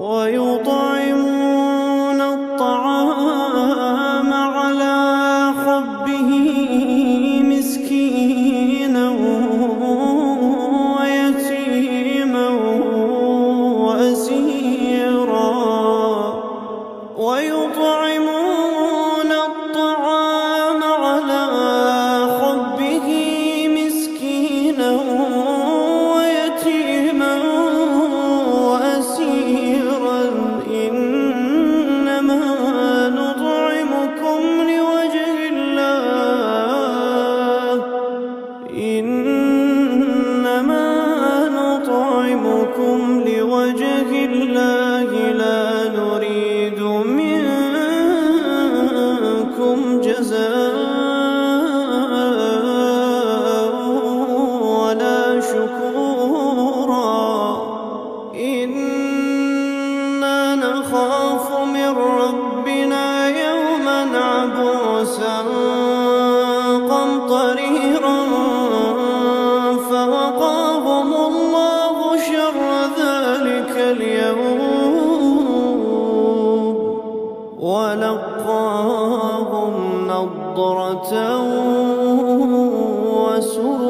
ويطعمون الطعام على حبه مسكينا ويتيما وأسيرا ويطعمون الطعام على حبه مسكينا ويتيما وأسيرا إنما نطعمكم لوجه الله لا نريد منكم جزاء ولا شكورا إنا نخاف من ربنا يوما عبوسا قمطريرا فوقاهم الله شر ذلك اليوم ولقاهم نضرة وسرورا.